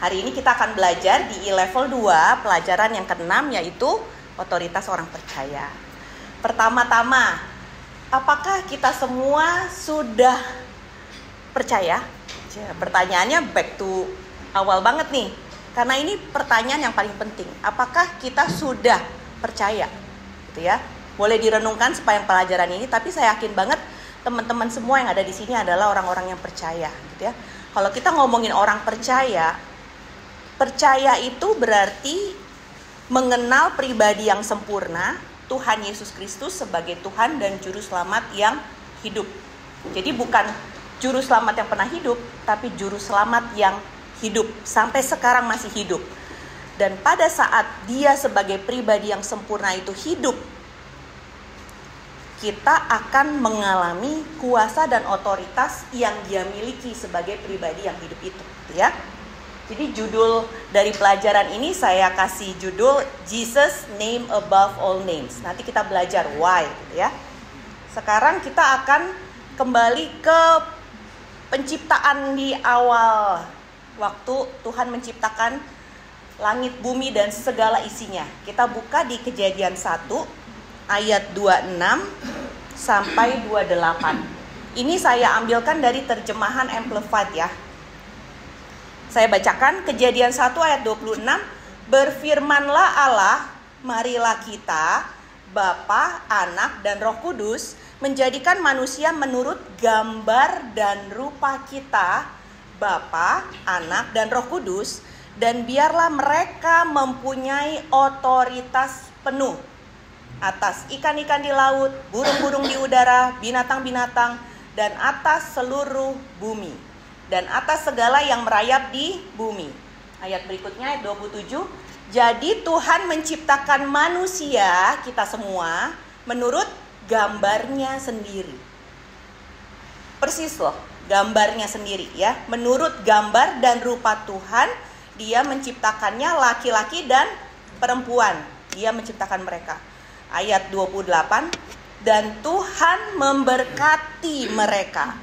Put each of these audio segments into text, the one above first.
Hari ini kita akan belajar di level 2, pelajaran yang ke-6, yaitu otoritas orang percaya. Pertama-tama, apakah kita semua sudah percaya? Pertanyaannya back to awal banget nih. Karena ini pertanyaan yang paling penting. Apakah kita sudah percaya? Gitu ya. Boleh direnungkan sepanjang pelajaran ini, tapi saya yakin banget teman-teman semua yang ada di sini adalah orang-orang yang percaya, gitu ya. Kalau kita ngomongin orang percaya, percaya itu berarti mengenal pribadi yang sempurna, Tuhan Yesus Kristus sebagai Tuhan dan Juru Selamat yang hidup. Jadi bukan Juru Selamat yang pernah hidup, tapi Juru Selamat yang hidup, sampai sekarang masih hidup. Dan pada saat dia sebagai pribadi yang sempurna itu hidup, kita akan mengalami kuasa dan otoritas yang dia miliki sebagai pribadi yang hidup itu, ya. Jadi judul dari pelajaran ini saya kasih judul Jesus Name Above All Names. Nanti kita belajar why, gitu ya. Sekarang kita akan kembali ke penciptaan di awal waktu Tuhan menciptakan langit, bumi, dan segala isinya. Kita buka di Kejadian 1 ayat 26 sampai 28. Ini saya ambilkan dari terjemahan Amplified ya. Saya bacakan Kejadian 1 ayat 26. Berfirmanlah Allah, marilah kita, Bapa, Anak, dan Roh Kudus, menjadikan manusia menurut gambar dan rupa kita, Bapa, Anak, dan Roh Kudus, dan biarlah mereka mempunyai otoritas penuh atas ikan-ikan di laut, burung-burung di udara, binatang-binatang, dan atas seluruh bumi, dan atas segala yang merayap di bumi. Ayat berikutnya, ayat 27. Jadi Tuhan menciptakan manusia, kita semua, menurut gambarnya sendiri. Persis loh, gambarnya sendiri ya. Menurut gambar dan rupa Tuhan, dia menciptakannya laki-laki dan perempuan. Dia menciptakan mereka. Ayat 28. Dan Tuhan memberkati mereka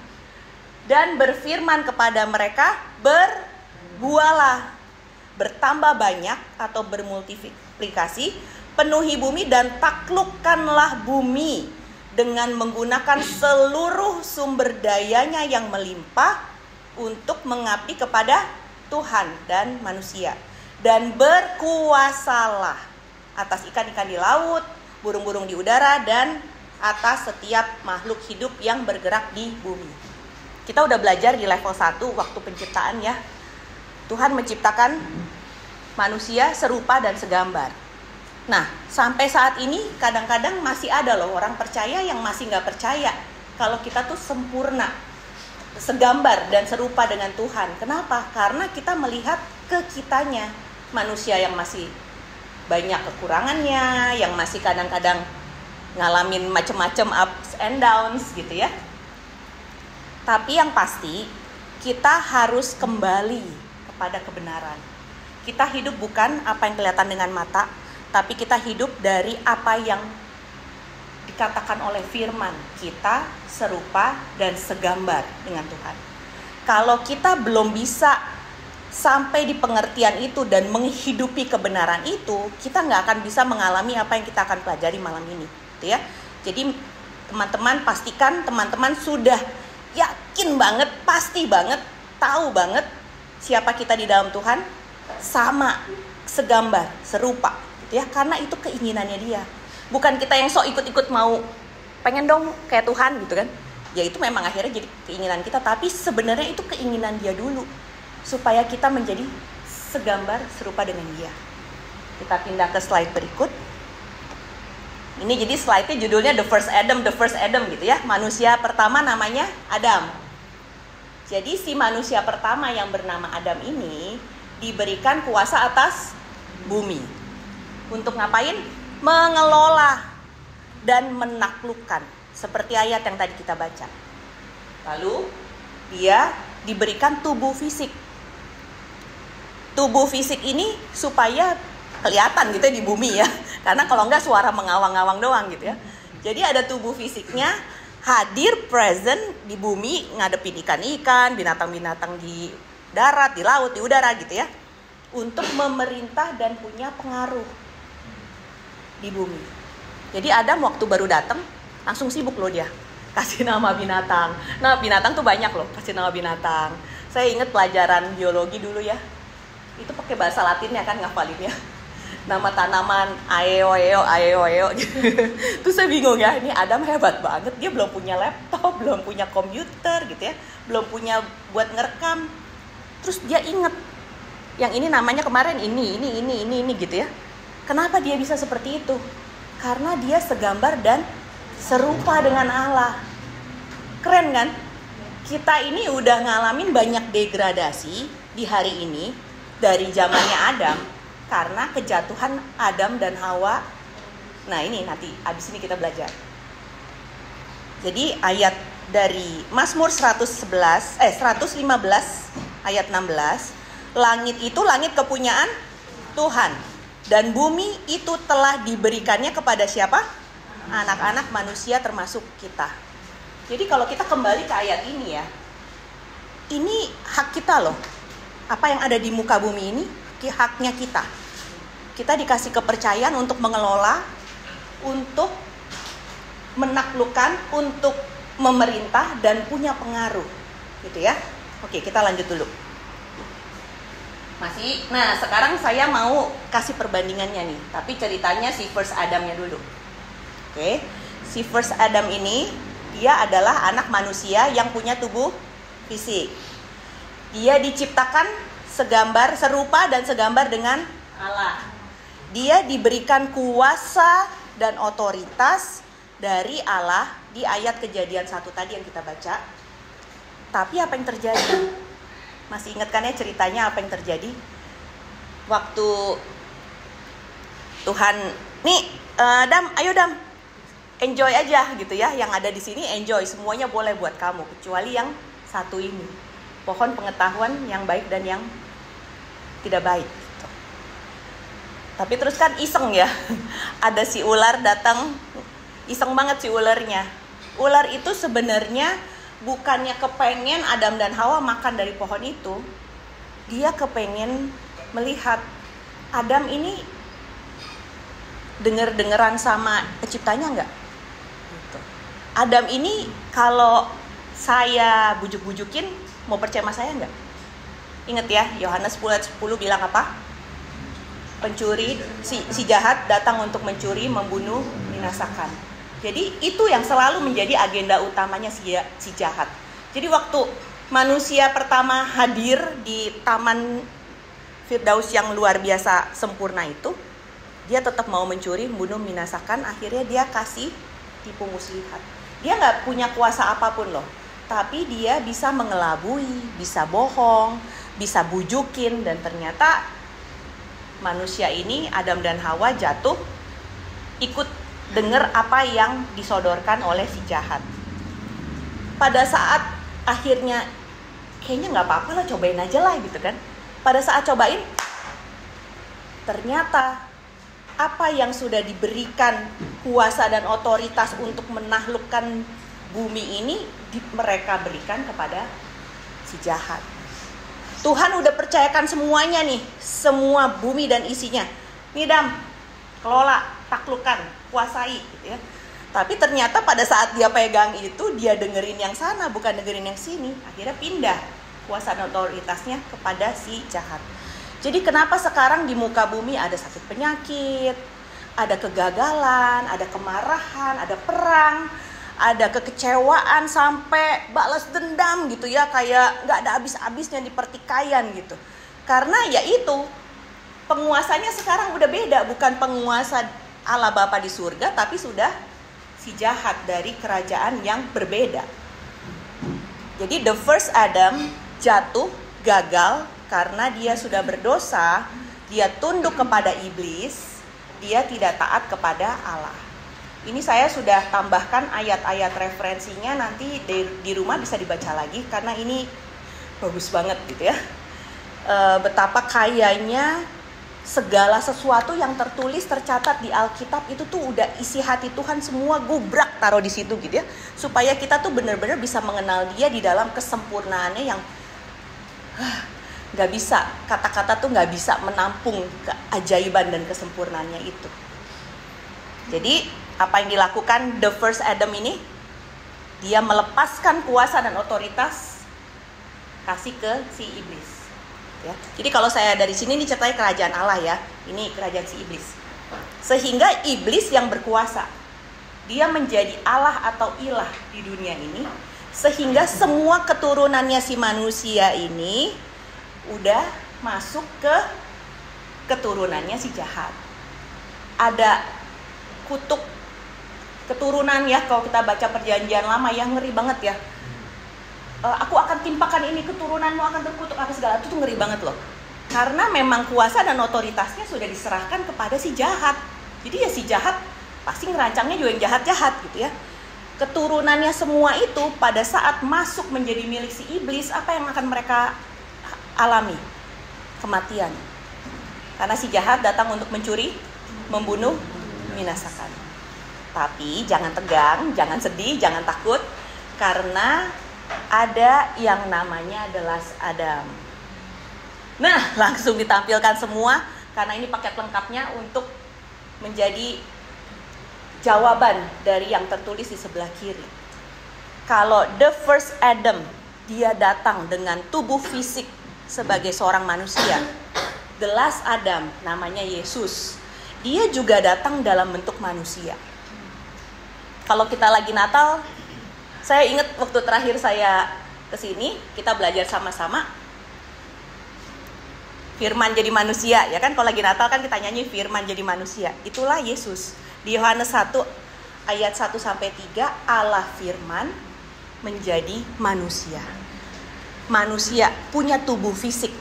dan berfirman kepada mereka, berbuahlah, bertambah banyak atau bermultiplikasi, penuhi bumi dan taklukkanlah bumi dengan menggunakan seluruh sumber dayanya yang melimpah untuk mengabdi kepada Tuhan dan manusia. Dan berkuasalah atas ikan-ikan di laut, burung-burung di udara, dan atas setiap makhluk hidup yang bergerak di bumi. Kita udah belajar di level 1 waktu penciptaan ya. Tuhan menciptakan manusia serupa dan segambar. Nah, sampai saat ini kadang-kadang masih ada loh orang percaya yang masih gak percaya kalau kita tuh sempurna, segambar dan serupa dengan Tuhan. Kenapa? Karena kita melihat ke kitanya, manusia yang masih banyak kekurangannya, yang masih kadang-kadang ngalamin macam-macam ups and downs gitu ya. Tapi yang pasti kita harus kembali kepada kebenaran. Kita hidup bukan apa yang kelihatan dengan mata, tapi kita hidup dari apa yang dikatakan oleh firman. Kita serupa dan segambar dengan Tuhan. Kalau kita belum bisa sampai di pengertian itu dan menghidupi kebenaran itu, kita nggak akan bisa mengalami apa yang kita akan pelajari malam ini, gitu ya. Jadi teman-teman pastikan teman-teman sudah yakin banget, pasti banget, tahu banget siapa kita di dalam Tuhan, sama, segambar, serupa, gitu ya. Karena itu keinginannya dia. Bukan kita yang sok ikut-ikut mau pengen dong kayak Tuhan gitu kan. Ya itu memang akhirnya jadi keinginan kita, tapi sebenarnya itu keinginan dia dulu, supaya kita menjadi segambar serupa dengan dia. Kita pindah ke slide berikut. Ini jadi slide-nya judulnya The First Adam gitu ya. Manusia pertama namanya Adam. Jadi si manusia pertama yang bernama Adam ini diberikan kuasa atas bumi. Untuk ngapain? Mengelola dan menaklukkan. Seperti ayat yang tadi kita baca. Lalu dia diberikan tubuh fisik. Tubuh fisik ini supaya kelihatan gitu di bumi ya. Karena kalau enggak suara mengawang-awang doang gitu ya. Jadi ada tubuh fisiknya hadir, present di bumi, ngadepin ikan-ikan, binatang-binatang di darat, di laut, di udara gitu ya. untuk memerintah dan punya pengaruh di bumi. Jadi Adam waktu baru datang langsung sibuk loh dia kasih nama binatang. Nah binatang tuh banyak loh, kasih nama binatang. Saya ingat pelajaran biologi dulu ya, itu pakai bahasa Latinnya kan ngapalinnya. Nama tanaman aeo. Terus saya bingung ya, ini Adam hebat banget, dia belum punya laptop, belum punya komputer gitu ya, belum punya buat ngerekam. Terus dia inget yang ini namanya kemarin ini gitu ya. Kenapa dia bisa seperti itu? Karena dia segambar dan serupa dengan Allah. Keren kan? Kita ini udah ngalamin banyak degradasi di hari ini dari zamannya Adam karena kejatuhan Adam dan Hawa. Nah ini nanti abis ini kita belajar. Jadi ayat dari Mazmur 115 ayat 16, langit itu langit kepunyaan Tuhan dan bumi itu telah diberikannya kepada siapa? Anak-anak manusia termasuk kita. Jadi kalau kita kembali ke ayat ini ya, ini hak kita loh. Apa yang ada di muka bumi ini haknya kita. Kita dikasih kepercayaan untuk mengelola, untuk menaklukkan, untuk memerintah dan punya pengaruh, gitu ya. Oke, kita lanjut dulu. Nah sekarang saya mau kasih perbandingannya nih, tapi ceritanya si first Adamnya dulu. Oke, si first Adam ini dia adalah anak manusia yang punya tubuh fisik. Dia diciptakan serupa dan segambar dengan Allah. Dia diberikan kuasa dan otoritas dari Allah di ayat Kejadian 1 tadi yang kita baca. Tapi apa yang terjadi? Masih ingat kan ya ceritanya apa yang terjadi? Waktu Tuhan, nih ayo Dam, enjoy aja gitu ya. Yang ada di sini enjoy, semuanya boleh buat kamu kecuali yang satu ini, pohon pengetahuan yang baik dan yang tidak baik. Gitu. Tapi terus kan iseng ya, ada si ular datang, iseng banget si ularnya. Ular itu sebenarnya bukannya kepengen Adam dan Hawa makan dari pohon itu, dia kepengen melihat Adam ini denger-dengeran sama penciptanya enggak? Gitu. Adam ini kalau saya bujuk-bujukin mau percaya sama saya enggak? Ingat ya, Yohanes 10:10 bilang apa? Pencuri, si jahat datang untuk mencuri, membunuh, binasakan. Jadi itu yang selalu menjadi agenda utamanya si jahat. Jadi waktu manusia pertama hadir di Taman Firdaus yang luar biasa sempurna itu, dia tetap mau mencuri, membunuh, binasakan. Akhirnya dia kasih tipu muslihat. Dia nggak punya kuasa apapun loh, tapi dia bisa mengelabui, bisa bohong, bisa bujukin, dan ternyata manusia ini, Adam dan Hawa, jatuh ikut dengar apa yang disodorkan oleh si jahat. Pada saat akhirnya kayaknya nggak apa-apa lah, cobain aja lah gitu kan. Pada saat cobain, ternyata apa yang sudah diberikan kuasa dan otoritas untuk menaklukkan bumi ini mereka berikan kepada si jahat. Tuhan udah percayakan semuanya nih, semua bumi dan isinya. Nih Dam, kelola, taklukkan, kuasai gitu ya. Tapi ternyata pada saat dia pegang itu, dia dengerin yang sana bukan dengerin yang sini. Akhirnya pindah kuasa dan otoritasnya kepada si jahat. Jadi kenapa sekarang di muka bumi ada sakit penyakit, ada kegagalan, ada kemarahan, ada perang, ada kekecewaan sampai balas dendam gitu ya, kayak nggak ada habis-habisnya di pertikaian gitu. Karena ya itu, penguasanya sekarang udah beda, bukan penguasa Allah Bapa di surga, tapi sudah si jahat dari kerajaan yang berbeda. Jadi the first Adam jatuh, gagal karena dia sudah berdosa, dia tunduk kepada iblis, dia tidak taat kepada Allah. Ini saya sudah tambahkan ayat-ayat referensinya, nanti di rumah bisa dibaca lagi karena ini bagus banget gitu ya. Betapa kayanya segala sesuatu yang tertulis, tercatat di Alkitab itu tuh udah isi hati Tuhan semua, gubrak taruh di situ gitu ya, supaya kita tuh benar-benar bisa mengenal Dia di dalam kesempurnaannya yang Gak bisa, kata-kata tuh gak bisa menampung keajaiban dan kesempurnaannya itu. Jadi apa yang dilakukan the first Adam ini? Dia melepaskan kuasa dan otoritas, kasih ke si iblis. Ya. Jadi kalau saya dari sini ini ceritanya kerajaan Allah ya, ini kerajaan si iblis. Sehingga iblis yang berkuasa, dia menjadi Allah atau ilah di dunia ini. Sehingga semua keturunannya si manusia ini udah masuk ke keturunannya si jahat. Ada kutuk keturunan ya, kalau kita baca perjanjian lama ya, ngeri banget ya. Aku akan timpakan ini, keturunanmu akan terkutuk, apa segala itu tuh ngeri banget loh. Karena memang kuasa dan otoritasnya sudah diserahkan kepada si jahat. Jadi ya si jahat pasti ngerancangnya juga yang jahat-jahat gitu ya. Keturunannya semua itu pada saat masuk menjadi milik si iblis, apa yang akan mereka alami? Kematian. Karena si jahat datang untuk mencuri, membunuh, membinasakan. Tapi jangan tegang, jangan sedih, jangan takut, karena ada yang namanya The Last Adam. Nah, langsung ditampilkan semua karena ini paket lengkapnya untuk menjadi jawaban dari yang tertulis di sebelah kiri. Kalau the first Adam, dia datang dengan tubuh fisik sebagai seorang manusia. The last Adam, namanya Yesus, dia juga datang dalam bentuk manusia. Kalau kita lagi Natal, saya ingat waktu terakhir saya kesini, kita belajar sama-sama Firman jadi manusia, ya kan? Kalau lagi Natal kan kita nyanyi Firman jadi manusia. Itulah Yesus. Di Yohanes 1 ayat 1-3, Allah Firman menjadi manusia. Manusia punya tubuh fisik.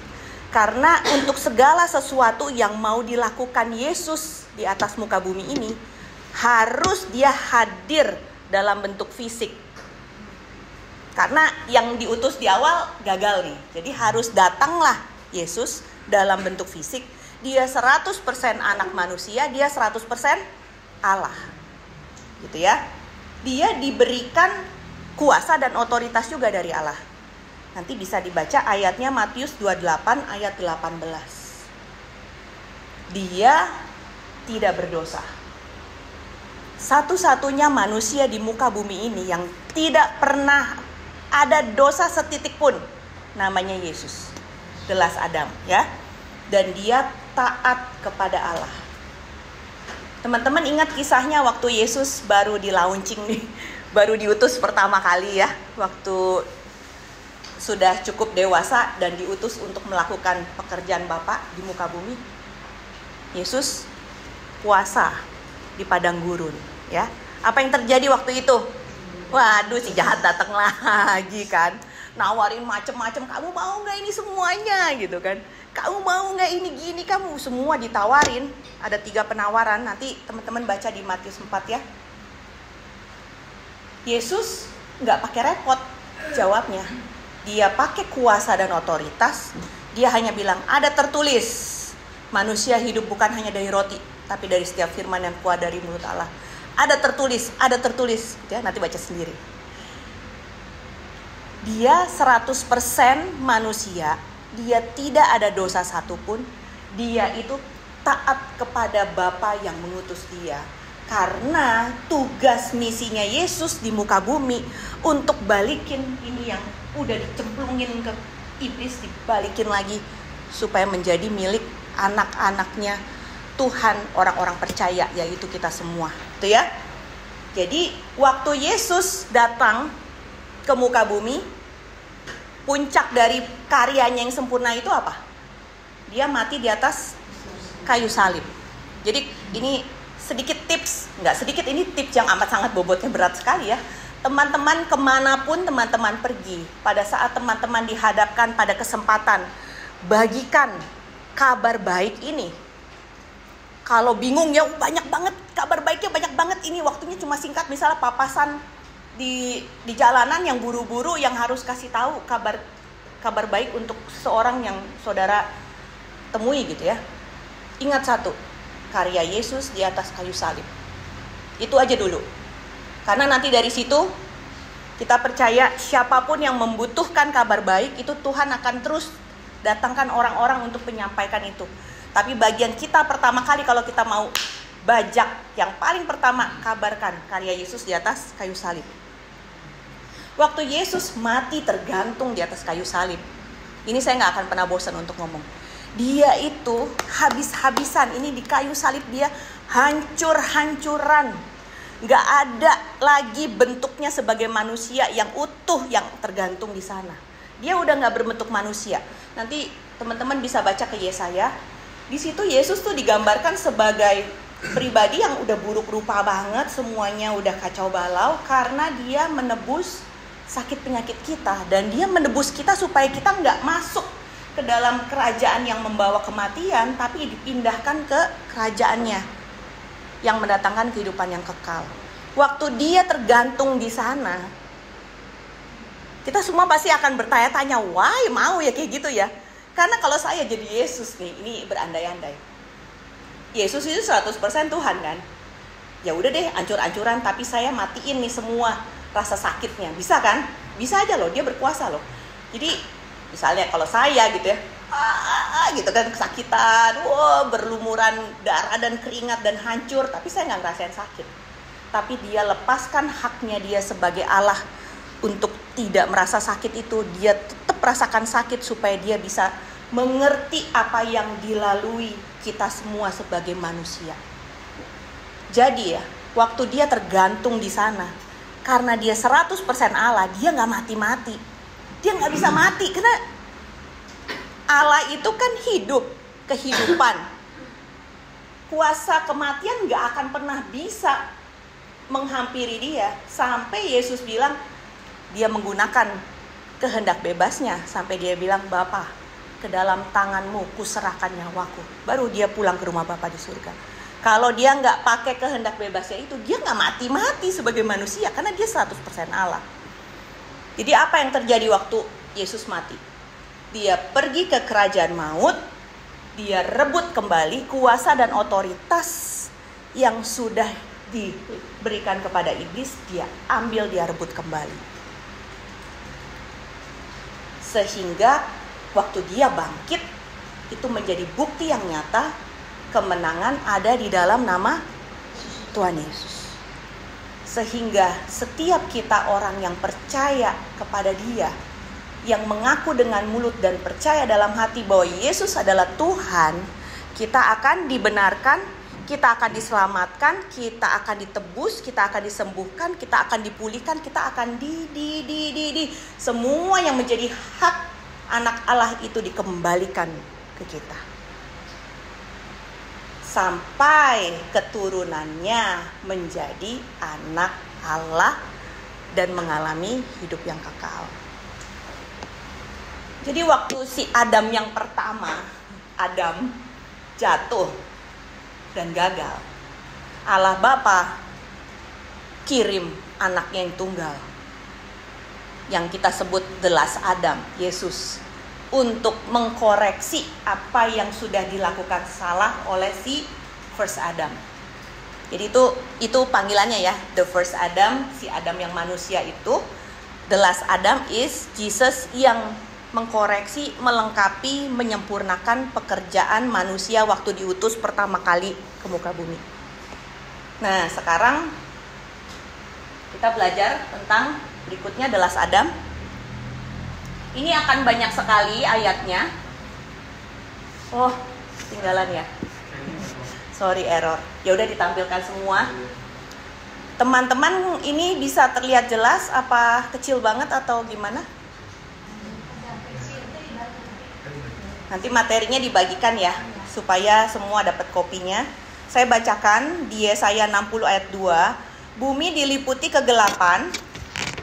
Karena untuk segala sesuatu yang mau dilakukan Yesus di atas muka bumi ini, harus dia hadir dalam bentuk fisik. Karena yang diutus di awal gagal nih. Jadi harus datanglah Yesus dalam bentuk fisik. Dia 100% anak manusia, dia 100% Allah. Gitu ya. Dia diberikan kuasa dan otoritas juga dari Allah. Nanti bisa dibaca ayatnya Matius 28 ayat 18. Dia tidak berdosa. Satu-satunya manusia di muka bumi ini yang tidak pernah ada dosa setitik pun, namanya Yesus, the last Adam ya. Dan dia taat kepada Allah. Teman-teman ingat kisahnya waktu Yesus baru di launching nih, baru diutus pertama kali ya, waktu sudah cukup dewasa dan diutus untuk melakukan pekerjaan Bapa di muka bumi. Yesus puasa di padang gurun ya. Apa yang terjadi waktu itu? Waduh, si jahat datang lagi kan, nawarin macem-macem, kamu mau nggak ini semuanya gitu kan, kamu mau nggak ini gini, kamu semua ditawarin. Ada 3 penawaran, nanti teman-teman baca di Matius 4 ya. Yesus nggak pakai repot jawabnya, dia pakai kuasa dan otoritas. Dia hanya bilang, ada tertulis, manusia hidup bukan hanya dari roti, tapi dari setiap firman yang keluar dari mulut Allah. Ada tertulis, ya, nanti baca sendiri. Dia 100% manusia, dia tidak ada dosa satupun. Dia itu taat kepada Bapa yang mengutus dia. Karena tugas misinya Yesus di muka bumi untuk balikin ini yang udah dicemplungin ke iblis, dibalikin lagi supaya menjadi milik anak-anaknya Tuhan, orang-orang percaya, yaitu kita semua. Itu ya. Jadi waktu Yesus datang ke muka bumi, puncak dari karyanya yang sempurna itu apa? Dia mati di atas kayu salib. Jadi ini sedikit tips, nggak sedikit, ini tips yang amat sangat bobotnya berat sekali ya. Teman-teman kemanapun teman-teman pergi, pada saat teman-teman dihadapkan pada kesempatan, bagikan kabar baik ini. Kalau bingung ya, banyak banget kabar baiknya, banyak banget, ini waktunya cuma singkat. Misalnya papasan di jalanan yang buru-buru, yang harus kasih tahu kabar baik untuk seorang yang saudara temui gitu ya. Ingat satu, karya Yesus di atas kayu salib. Itu aja dulu. Karena nanti dari situ kita percaya siapapun yang membutuhkan kabar baik itu Tuhan akan terus datangkan orang-orang untuk menyampaikan itu. Tapi bagian kita pertama kali kalau kita mau bajak, yang paling pertama kabarkan karya Yesus di atas kayu salib. Waktu Yesus mati tergantung di atas kayu salib, ini saya gak akan pernah bosan untuk ngomong. Dia itu habis-habisan, ini di kayu salib dia hancur-hancuran. Gak ada lagi bentuknya sebagai manusia yang utuh yang tergantung di sana. Dia udah gak berbentuk manusia. Nanti teman-teman bisa baca ke Yesaya. Di situ Yesus tuh digambarkan sebagai pribadi yang udah buruk rupa banget, semuanya udah kacau balau karena dia menebus sakit penyakit kita, dan dia menebus kita supaya kita gak masuk ke dalam kerajaan yang membawa kematian, tapi dipindahkan ke kerajaannya yang mendatangkan kehidupan yang kekal. Waktu dia tergantung di sana, kita semua pasti akan bertanya-tanya, why mau ya kayak gitu ya? Karena kalau saya jadi Yesus nih, ini berandai-andai. Yesus itu 100% Tuhan kan? Ya udah deh, ancur-ancuran, tapi saya matiin nih semua rasa sakitnya. Bisa kan? Bisa aja loh, dia berkuasa loh. Jadi misalnya kalau saya gitu ya, gitu kan kesakitan, berlumuran darah dan keringat dan hancur, tapi saya nggak ngerasain sakit. Tapi dia lepaskan haknya dia sebagai Allah untuk tidak merasa sakit itu. Dia tetap rasakan sakit supaya dia bisa mengerti apa yang dilalui kita semua sebagai manusia. Jadi ya, waktu dia tergantung di sana, karena dia 100% Allah, dia nggak mati-mati. Dia nggak bisa mati karena Allah itu kan hidup, kehidupan. Kuasa kematian gak akan pernah bisa menghampiri dia. Sampai Yesus bilang, dia menggunakan kehendak bebasnya. Sampai dia bilang, Bapa, ke dalam tanganmu kuserahkan nyawaku. Baru dia pulang ke rumah Bapa di surga. Kalau dia gak pakai kehendak bebasnya itu, dia gak mati-mati sebagai manusia. Karena dia 100% Allah. Jadi apa yang terjadi waktu Yesus mati? Dia pergi ke kerajaan maut, dia rebut kembali kuasa dan otoritas yang sudah diberikan kepada iblis, dia ambil, dia rebut kembali. Sehingga waktu dia bangkit, itu menjadi bukti yang nyata, kemenangan ada di dalam nama Tuhan Yesus. Sehingga setiap kita orang yang percaya kepada dia, yang mengaku dengan mulut dan percaya dalam hati bahwa Yesus adalah Tuhan, kita akan dibenarkan, kita akan diselamatkan, kita akan ditebus, kita akan disembuhkan, kita akan dipulihkan, kita akan semua yang menjadi hak anak Allah itu dikembalikan ke kita. Sampai keturunannya menjadi anak Allah dan mengalami hidup yang kekal. Jadi waktu si Adam yang pertama, Adam jatuh dan gagal, Allah Bapa kirim anaknya yang tunggal, yang kita sebut the last Adam, Yesus, untuk mengkoreksi apa yang sudah dilakukan salah oleh si first Adam. Jadi itu panggilannya ya, the first Adam, si Adam yang manusia itu. The last Adam is Jesus yang mengkoreksi, melengkapi, menyempurnakan pekerjaan manusia waktu diutus pertama kali ke muka bumi. Nah, sekarang kita belajar tentang berikutnya the last Adam. Ini akan banyak sekali ayatnya. Oh, ketinggalan ya. Sorry, error. Ya udah ditampilkan semua. Teman-teman, ini bisa terlihat jelas apa kecil banget atau gimana? Nanti materinya dibagikan ya, supaya semua dapat kopinya. Saya bacakan di Yesaya 60 ayat 2. Bumi diliputi kegelapan,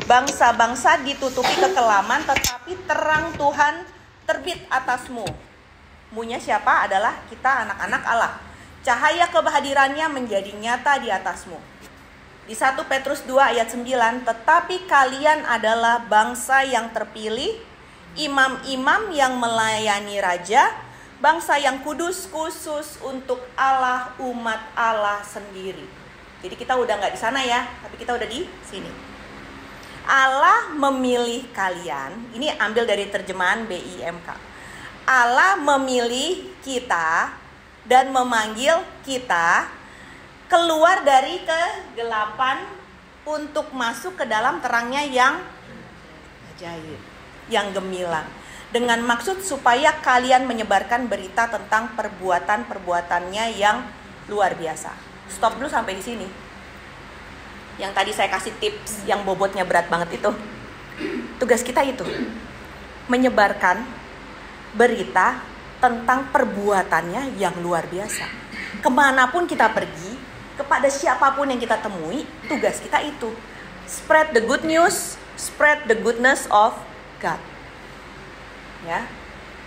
bangsa-bangsa ditutupi kekelaman, tetapi terang Tuhan terbit atasmu. Munya siapa? Adalah kita anak-anak Allah. Cahaya kehadirannya menjadi nyata di atasmu. Di 1 Petrus 2 ayat 9, tetapi kalian adalah bangsa yang terpilih, imam-imam yang melayani raja, bangsa yang kudus, khusus untuk Allah, umat Allah sendiri. Jadi kita udah gak di sana ya, tapi kita udah di sini. Allah memilih kalian, ini ambil dari terjemahan BIMK. Allah memilih kita dan memanggil kita keluar dari kegelapan untuk masuk ke dalam terangnya yang ajaib, yang gemilang. Dengan maksud supaya kalian menyebarkan berita tentang perbuatan-perbuatannya yang luar biasa. Stop dulu sampai di sini. Yang tadi saya kasih tips yang bobotnya berat banget itu. Tugas kita itu menyebarkan berita tentang perbuatannya yang luar biasa. Kemanapun kita pergi, kepada siapapun yang kita temui, tugas kita itu spread the good news, spread the goodness of God. Ya,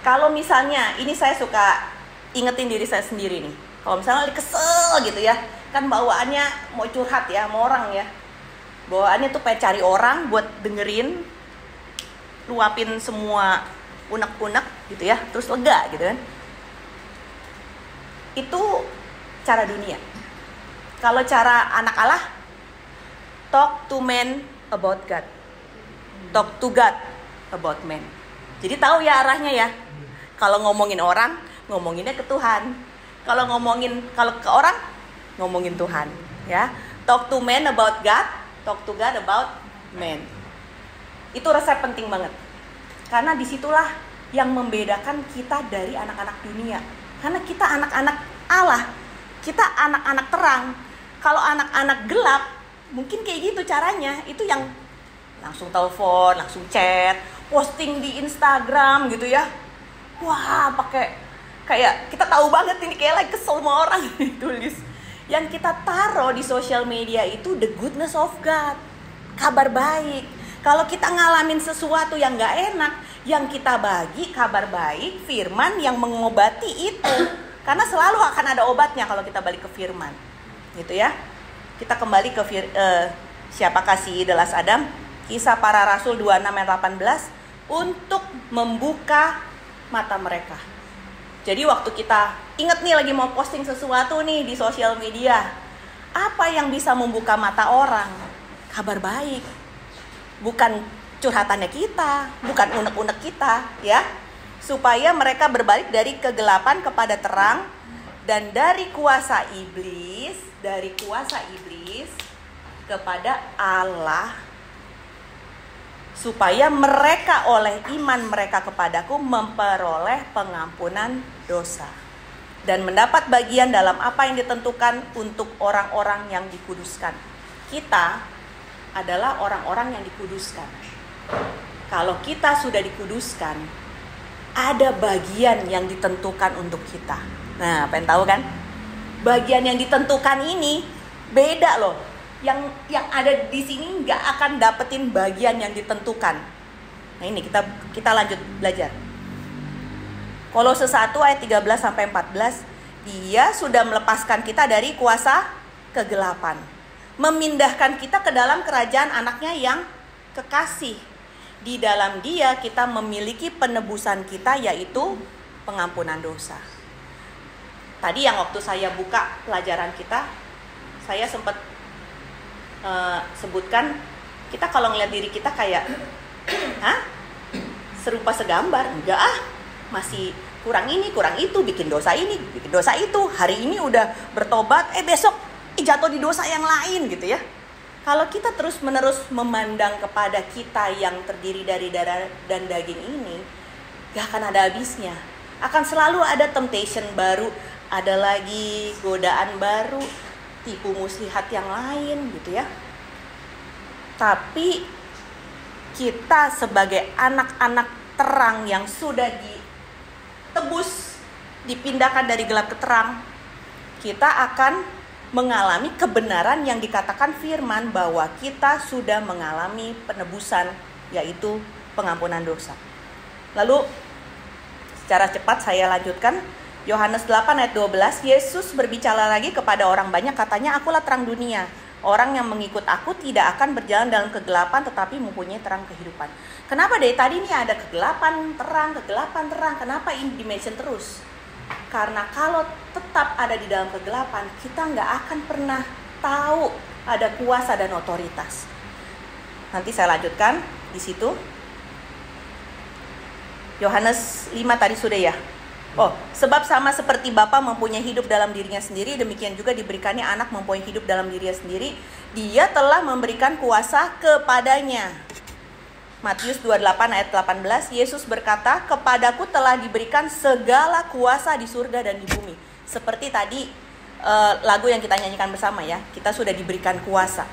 kalau misalnya ini saya suka ingetin diri saya sendiri nih. Kalau misalnya lagi kesel gitu ya, kan bawaannya mau curhat ya sama orang ya. Bawaannya tuh pengen cari orang buat dengerin, luapin semua unek-unek gitu ya, terus lega gitu kan. Itu cara dunia. Kalau cara anak Allah, talk to men about God, talk to God about men. Jadi tahu ya arahnya ya. Kalau ngomongin orang, ngomonginnya ke Tuhan. Kalau ke orang, ngomongin Tuhan, ya. Talk to men about God, talk to God about men. Itu resep penting banget. Karena disitulah yang membedakan kita dari anak-anak dunia. Karena kita anak-anak Allah, kita anak-anak terang. Kalau anak-anak gelap, mungkin kayak gitu caranya. Itu yang langsung telepon, langsung chat, posting di Instagram gitu ya. Wah, pakai kayak kita tahu banget ini kayak lagi kesel sama orang tulis. Yang kita taruh di sosial media itu the goodness of God, kabar baik. Kalau kita ngalamin sesuatu yang gak enak, yang kita bagi kabar baik, firman yang mengobati itu. Karena selalu akan ada obatnya kalau kita balik ke firman. Gitu ya. Kita kembali ke siapakah si Delas Adam? Kisah Para Rasul 26 ayat 18, untuk membuka mata mereka. Jadi waktu kita ingat nih lagi mau posting sesuatu nih di sosial media, apa yang bisa membuka mata orang? Kabar baik. Bukan curhatannya kita, bukan unek-unek kita, ya. Supaya mereka berbalik dari kegelapan kepada terang dan dari kuasa iblis kepada Allah, supaya mereka oleh iman mereka kepadaku memperoleh pengampunan dosa dan mendapat bagian dalam apa yang ditentukan untuk orang-orang yang dikuduskan. Kita adalah orang-orang yang dikuduskan. Kalau kita sudah dikuduskan, ada bagian yang ditentukan untuk kita. Nah, pengen tahu kan? Bagian yang ditentukan ini beda loh. Yang ada di sini nggak akan dapetin bagian yang ditentukan. Nah ini kita lanjut belajar. Kolose 1 ayat 13 sampai 14, Dia sudah melepaskan kita dari kuasa kegelapan, memindahkan kita ke dalam kerajaan anaknya yang kekasih. Di dalam Dia kita memiliki penebusan kita, yaitu pengampunan dosa. Tadi yang waktu saya buka pelajaran kita, saya sempat sebutkan, kita kalau ngeliat diri kita kayak serupa segambar. Enggak masih kurang ini, kurang itu, bikin dosa ini, bikin dosa itu. Hari ini udah bertobat, besok jatuh di dosa yang lain gitu ya. Kalau kita terus menerus memandang kepada kita yang terdiri dari darah dan daging ini, gak akan ada habisnya. Akan selalu ada temptation baru, ada lagi godaan baru, tipu muslihat yang lain gitu ya. Tapi kita sebagai anak-anak terang yang sudah ditebus, dipindahkan dari gelap ke terang, kita akan mengalami kebenaran yang dikatakan firman bahwa kita sudah mengalami penebusan, yaitu pengampunan dosa. Lalu secara cepat saya lanjutkan. Yohanes 8 ayat 12, Yesus berbicara lagi kepada orang banyak, katanya, akulah terang dunia. Orang yang mengikut aku tidak akan berjalan dalam kegelapan, tetapi mempunyai terang kehidupan. Kenapa dari tadi ini ada kegelapan, terang, kenapa ini dimention terus? Karena kalau tetap ada di dalam kegelapan, kita nggak akan pernah tahu ada kuasa dan otoritas. Nanti saya lanjutkan di situ. Yohanes 5 tadi sudah ya. Oh, sebab sama seperti Bapa mempunyai hidup dalam dirinya sendiri, demikian juga diberikannya anak mempunyai hidup dalam dirinya sendiri. Dia telah memberikan kuasa kepadanya. Matius 28 ayat 18, Yesus berkata, kepadaku telah diberikan segala kuasa di surga dan di bumi. Seperti tadi lagu yang kita nyanyikan bersama ya, kita sudah diberikan kuasa.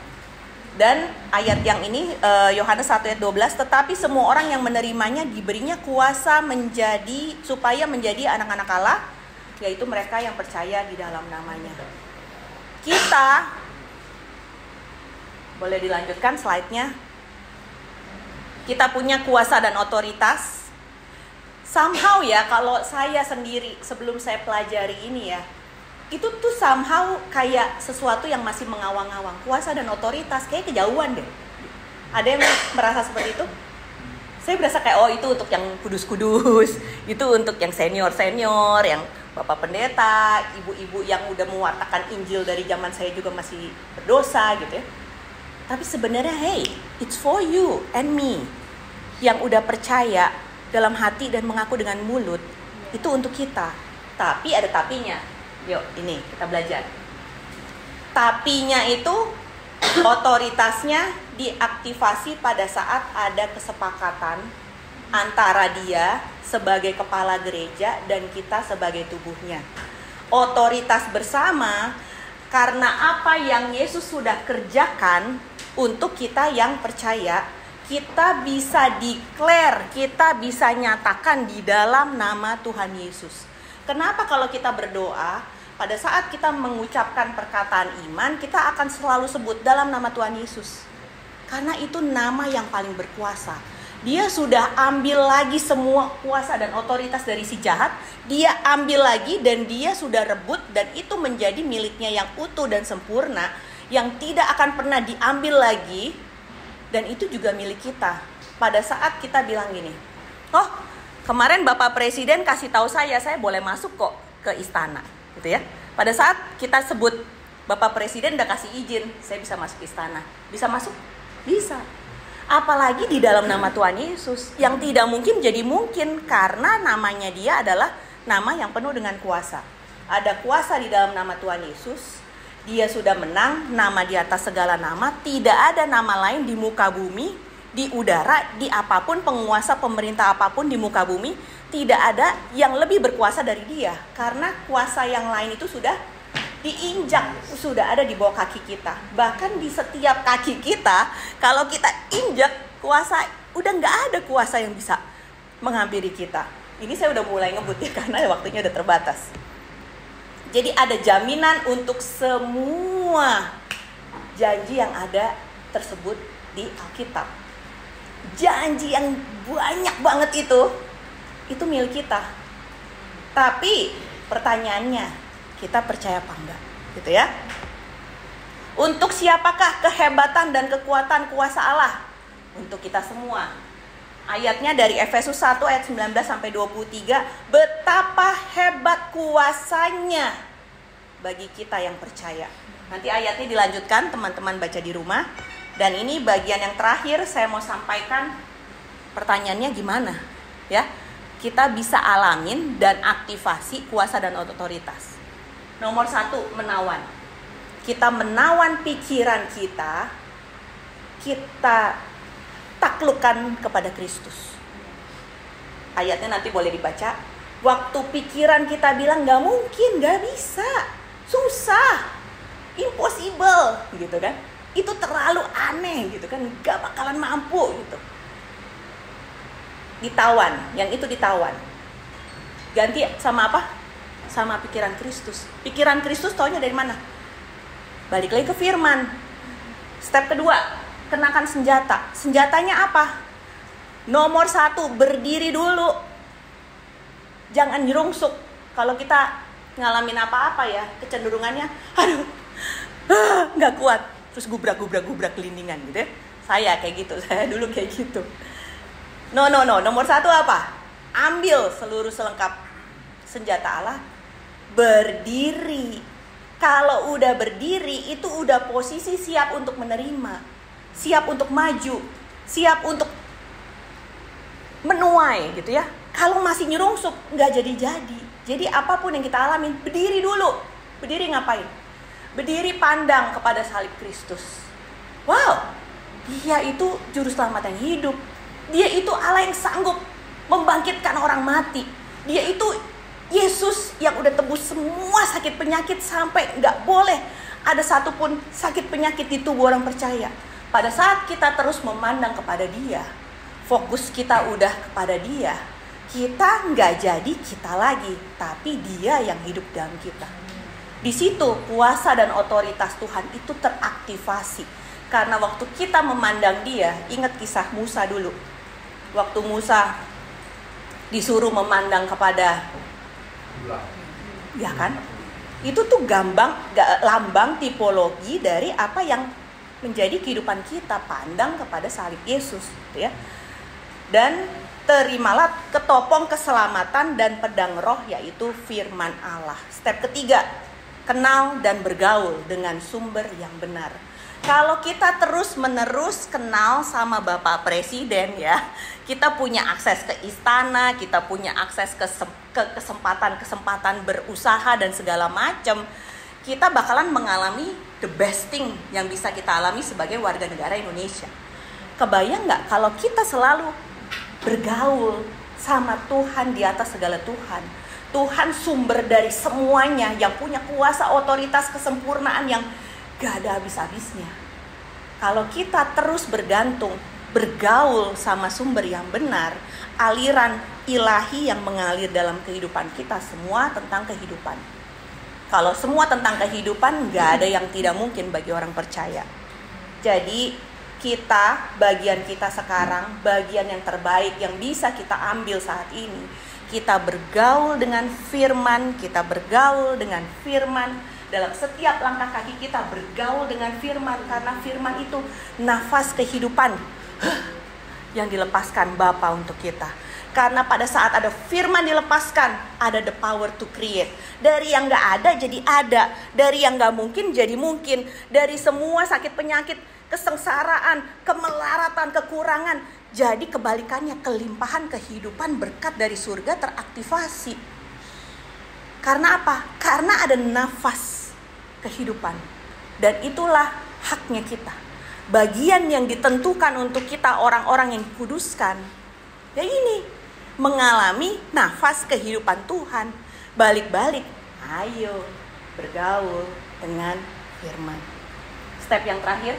Dan ayat yang ini Yohanes 1 ayat 12, tetapi semua orang yang menerimanya diberinya kuasa supaya menjadi anak-anak Allah, yaitu mereka yang percaya di dalam namanya. Kita, boleh dilanjutkan slide-nya. Kita punya kuasa dan otoritas. Somehow ya, kalau saya sendiri sebelum saya pelajari ini ya, itu tuh somehow kayak sesuatu yang masih mengawang-awang. Kuasa dan otoritas kayak kejauhan deh. Ada yang merasa seperti itu? Saya berasa kayak, oh itu untuk yang kudus-kudus, itu untuk yang senior-senior, yang bapak pendeta, ibu-ibu yang udah mewartakan Injil dari zaman saya juga masih berdosa gitu ya. Tapi sebenarnya hey, it's for you and me, yang udah percaya dalam hati dan mengaku dengan mulut, itu untuk kita. Tapi ada tapinya. Yuk, ini kita belajar. Tapinya itu otoritasnya diaktifasi pada saat ada kesepakatan antara dia sebagai kepala gereja dan kita sebagai tubuhnya. Otoritas bersama karena apa yang Yesus sudah kerjakan untuk kita yang percaya, kita bisa declare, kita bisa nyatakan di dalam nama Tuhan Yesus. Kenapa kalau kita berdoa, pada saat kita mengucapkan perkataan iman, kita akan selalu sebut dalam nama Tuhan Yesus. Karena itu nama yang paling berkuasa. Dia sudah ambil lagi semua kuasa dan otoritas dari si jahat. Dia ambil lagi dan dia sudah rebut, dan itu menjadi miliknya yang utuh dan sempurna, yang tidak akan pernah diambil lagi. Dan itu juga milik kita. Pada saat kita bilang gini, oh kemarin Bapak Presiden kasih tahu saya boleh masuk kok ke istana, gitu ya. Pada saat kita sebut Bapak Presiden udah kasih izin, saya bisa masuk istana. Bisa masuk? Bisa. Apalagi di dalam nama Tuhan Yesus, yang tidak mungkin jadi mungkin karena namanya dia adalah nama yang penuh dengan kuasa. Ada kuasa di dalam nama Tuhan Yesus. Dia sudah menang, nama di atas segala nama. Tidak ada nama lain di muka bumi, di udara, di apapun, penguasa pemerintah apapun di muka bumi, tidak ada yang lebih berkuasa dari dia. Karena kuasa yang lain itu sudah diinjak, sudah ada di bawah kaki kita. Bahkan di setiap kaki kita, kalau kita injak kuasa, udah gak ada kuasa yang bisa menghampiri kita. Ini saya udah mulai ngebut ya, karena waktunya udah terbatas. Jadi ada jaminan untuk semua janji yang ada tersebut di Alkitab. Janji yang banyak banget itu milik kita. Tapi pertanyaannya, kita percaya apa enggak? Gitu ya. Untuk siapakah kehebatan dan kekuatan kuasa Allah? Untuk kita semua. Ayatnya dari Efesus 1 ayat 19 sampai 23, betapa hebat kuasanya bagi kita yang percaya. Nanti ayatnya dilanjutkan, teman-teman baca di rumah. Dan ini bagian yang terakhir saya mau sampaikan. Pertanyaannya gimana? Ya, kita bisa alamin dan aktivasi kuasa dan otoritas. Nomor 1, menawan. Kita menawan pikiran kita taklukkan kepada Kristus. Ayatnya nanti boleh dibaca. Waktu pikiran kita bilang gak mungkin, gak bisa, susah, impossible gitu kan, itu terlalu aneh gitu kan, gak bakalan mampu gitu, ditawan, yang itu ditawan. Ganti sama apa? Sama pikiran Kristus. Pikiran Kristus taunya dari mana? Balik lagi ke firman. Step kedua, kenakan senjata. Senjatanya apa? Nomor 1, berdiri dulu. Jangan nyerungsuk. Kalau kita ngalamin apa-apa ya, kecenderungannya aduh, gak kuat, terus gubrak gelindingan gitu ya. Saya kayak gitu, saya dulu kayak gitu. No. Nomor 1 apa? Ambil seluruh selengkap senjata Allah. Berdiri. Kalau udah berdiri, itu udah posisi siap untuk menerima, siap untuk maju, siap untuk menuai gitu ya. Kalau masih nyerungsup, nggak jadi-jadi. Jadi apapun yang kita alamin, berdiri dulu. Berdiri ngapain? Berdiri pandang kepada salib Kristus. Wow, dia itu juru selamat yang hidup. Dia itu Allah yang sanggup membangkitkan orang mati. Dia itu Yesus yang udah tebus semua sakit penyakit sampai nggak boleh ada satupun sakit penyakit di tubuh orang percaya. Pada saat kita terus memandang kepada dia, fokus kita udah kepada dia, kita nggak jadi kita lagi, tapi dia yang hidup dalam kita. Di situ kuasa dan otoritas Tuhan itu teraktivasi. Karena waktu kita memandang dia, ingat kisah Musa dulu. Waktu Musa disuruh memandang kepada, ya kan? Itu tuh lambang tipologi dari apa yang menjadi kehidupan kita, pandang kepada salib Yesus, ya. Dan terimalah ketopong keselamatan dan pedang roh, yaitu firman Allah. Step ketiga, kenal dan bergaul dengan sumber yang benar. Kalau kita terus-menerus kenal sama Bapak Presiden, ya, kita punya akses ke istana, kita punya akses ke kesempatan-kesempatan berusaha dan segala macam, kita bakalan mengalami the best thing yang bisa kita alami sebagai warga negara Indonesia. Kebayang nggak kalau kita selalu bergaul sama Tuhan di atas segala Tuhan. Tuhan sumber dari semuanya, yang punya kuasa, otoritas, kesempurnaan yang gak ada habis-habisnya. Kalau kita terus bergaul sama sumber yang benar, aliran ilahi yang mengalir dalam kehidupan kita, semua tentang kehidupan. Kalau semua tentang kehidupan, gak ada yang tidak mungkin bagi orang percaya. Jadi bagian kita sekarang, bagian yang terbaik yang bisa kita ambil saat ini, kita bergaul dengan firman, dalam setiap langkah kaki kita bergaul dengan firman, karena firman itu nafas kehidupan yang dilepaskan Bapa untuk kita. Karena pada saat ada firman dilepaskan, ada the power to create. Dari yang gak ada jadi ada, dari yang gak mungkin jadi mungkin, dari semua sakit penyakit, kesengsaraan, kemelaratan, kekurangan, jadi kebalikannya, kelimpahan kehidupan, berkat dari surga teraktivasi. Karena apa? Karena ada nafas kehidupan. Dan itulah haknya kita. Bagian yang ditentukan untuk kita orang-orang yang dikuduskan, ya ini, mengalami nafas kehidupan Tuhan. Balik-balik, ayo bergaul dengan firman. Step yang terakhir,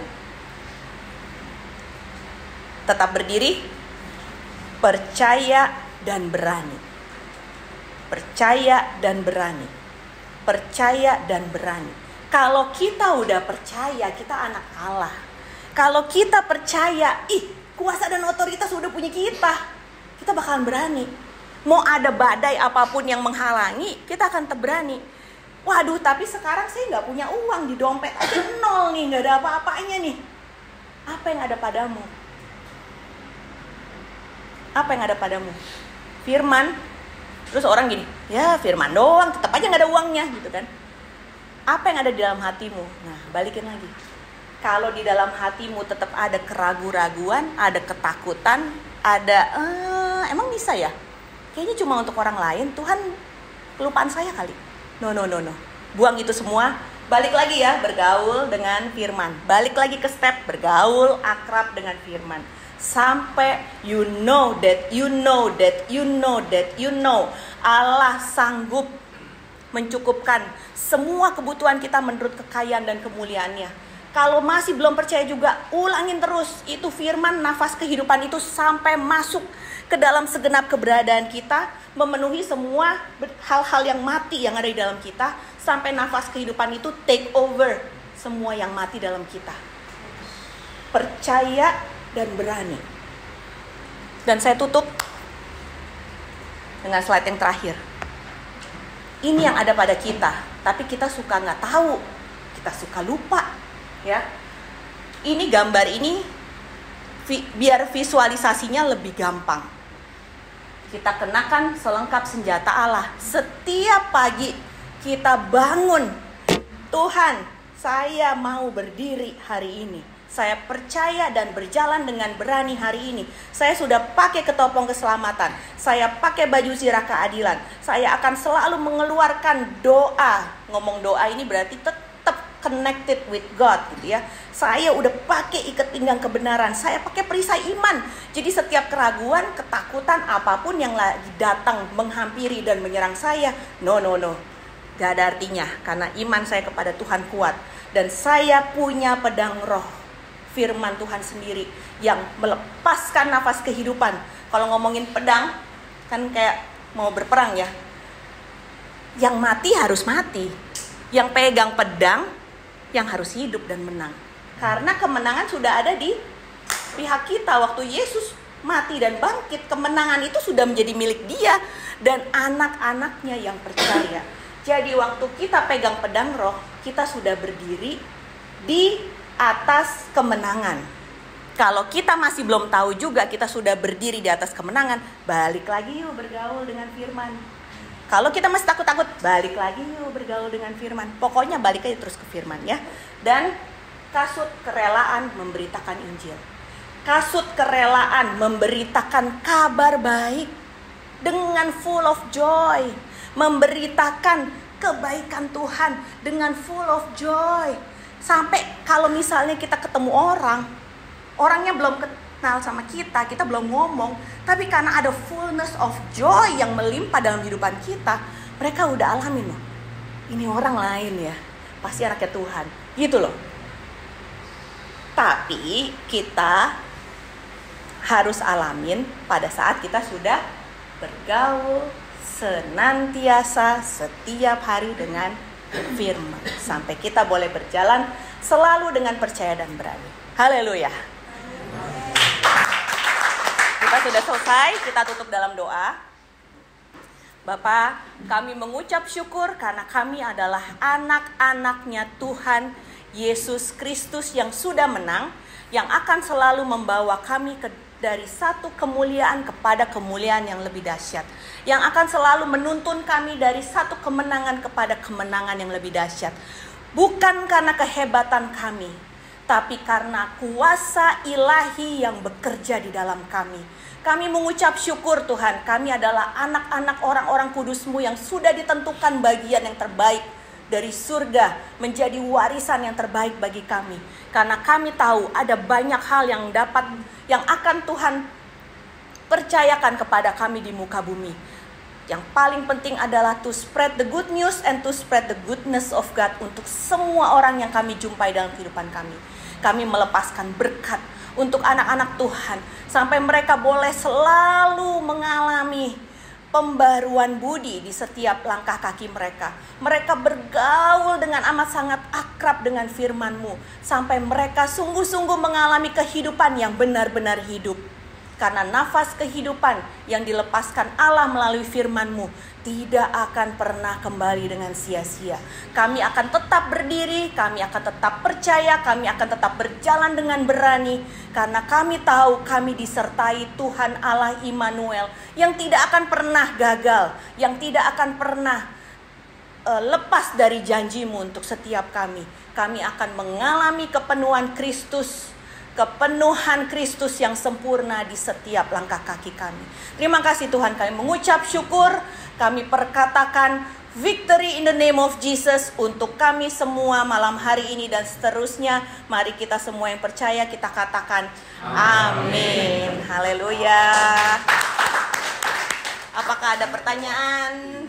tetap berdiri, percaya dan berani. Percaya dan berani. Percaya dan berani. Kalau kita udah percaya, kita anak Allah. Kalau kita percaya, kuasa dan otoritas udah punya kita, kita bakalan berani. Mau ada badai apapun yang menghalangi, kita akan tetap berani. Waduh, tapi sekarang saya nggak punya uang, di dompet aja nol nih, nggak ada apa-apanya nih. Apa yang ada padamu? Apa yang ada padamu? Firman. Terus orang gini, ya firman doang, tetap aja nggak ada uangnya, gitu kan? Apa yang ada di dalam hatimu? Nah, balikin lagi. Kalau di dalam hatimu tetap ada keraguan-raguan, ada ketakutan, ada emang bisa ya? Kayaknya cuma untuk orang lain, Tuhan kelupaan saya kali. No. Buang itu semua. Balik lagi ya, bergaul dengan firman. Balik lagi ke step bergaul akrab dengan firman. Sampai you know Allah sanggup mencukupkan semua kebutuhan kita menurut kekayaan dan kemuliaannya. Kalau masih belum percaya juga, ulangin terus itu firman, nafas kehidupan itu sampai masuk ke dalam segenap keberadaan kita, memenuhi semua hal-hal yang mati yang ada di dalam kita, sampai nafas kehidupan itu take over semua yang mati dalam kita. Percaya dan berani. Dan saya tutup dengan slide yang terakhir. Ini yang ada pada kita, tapi kita suka nggak tahu, kita suka lupa, ya. Ini gambar ini biar visualisasinya lebih gampang. Kita kenakan selengkap senjata Allah. Setiap pagi kita bangun, Tuhan, saya mau berdiri hari ini. Saya percaya dan berjalan dengan berani hari ini. Saya sudah pakai ketopong keselamatan. Saya pakai baju zirah keadilan. Saya akan selalu mengeluarkan doa. Ngomong doa ini berarti tetap connected with God gitu ya. Saya udah pakai ikat pinggang kebenaran. Saya pakai perisai iman. Jadi setiap keraguan, ketakutan, apapun yang lagi datang menghampiri dan menyerang saya, no. Gak ada artinya, karena iman saya kepada Tuhan kuat. Dan saya punya pedang roh, firman Tuhan sendiri, yang melepaskan nafas kehidupan. Kalau ngomongin pedang, kan kayak mau berperang ya. Yang mati harus mati. Yang pegang pedang, yang harus hidup dan menang. Karena kemenangan sudah ada di pihak kita. Waktu Yesus mati dan bangkit, kemenangan itu sudah menjadi milik Dia dan anak-anaknya yang percaya. Jadi waktu kita pegang pedang roh, kita sudah berdiri di atas kemenangan. Kalau kita masih belum tahu juga kita sudah berdiri di atas kemenangan, balik lagi yuk bergaul dengan firman. Kalau kita masih takut-takut, balik lagi yuk bergaul dengan firman. Pokoknya balik aja terus ke firman ya. Dan kasut kerelaan memberitakan Injil. Kasut kerelaan memberitakan kabar baik dengan full of joy. Memberitakan kebaikan Tuhan dengan full of joy. Sampai kalau misalnya kita ketemu orangnya belum kenal sama kita belum ngomong, tapi karena ada fullness of joy yang melimpah dalam kehidupan kita, mereka udah alamin loh, ini orang lain ya, pasti anaknya Tuhan, gitu loh. Tapi kita harus alamin pada saat kita sudah bergaul senantiasa setiap hari dengan firman, sampai kita boleh berjalan selalu dengan percaya dan berani. Haleluya. Kita sudah selesai, kita tutup dalam doa. Bapa, kami mengucap syukur karena kami adalah anak-anaknya Tuhan Yesus Kristus yang sudah menang, yang akan selalu membawa kami dari satu kemuliaan kepada kemuliaan yang lebih dahsyat, yang akan selalu menuntun kami dari satu kemenangan kepada kemenangan yang lebih dahsyat. Bukan karena kehebatan kami, tapi karena kuasa ilahi yang bekerja di dalam kami. Kami mengucap syukur Tuhan, kami adalah anak-anak orang-orang kudus-Mu yang sudah ditentukan bagian yang terbaik dari surga menjadi warisan yang terbaik bagi kami. Karena kami tahu ada banyak hal yang akan Tuhan percayakan kepada kami di muka bumi. Yang paling penting adalah to spread the good news and to spread the goodness of God untuk semua orang yang kami jumpai dalam kehidupan kami. Kami melepaskan berkat untuk anak-anak Tuhan sampai mereka boleh selalu mengalami pembaruan budi di setiap langkah kaki mereka. Mereka bergaul dengan amat sangat akrab dengan firman-Mu sampai mereka sungguh-sungguh mengalami kehidupan yang benar-benar hidup. Karena nafas kehidupan yang dilepaskan Allah melalui firman-Mu tidak akan pernah kembali dengan sia-sia. Kami akan tetap berdiri, kami akan tetap percaya, kami akan tetap berjalan dengan berani. Karena kami tahu kami disertai Tuhan Allah Immanuel yang tidak akan pernah gagal, yang tidak akan pernah lepas dari janji-Mu untuk setiap kami. Kami akan mengalami kepenuhan Kristus yang sempurna di setiap langkah kaki kami. Terima kasih Tuhan, kami mengucap syukur, kami perkatakan victory in the name of Jesus untuk kami semua malam hari ini dan seterusnya. Mari kita semua yang percaya kita katakan amin. Haleluya. Apakah ada pertanyaan?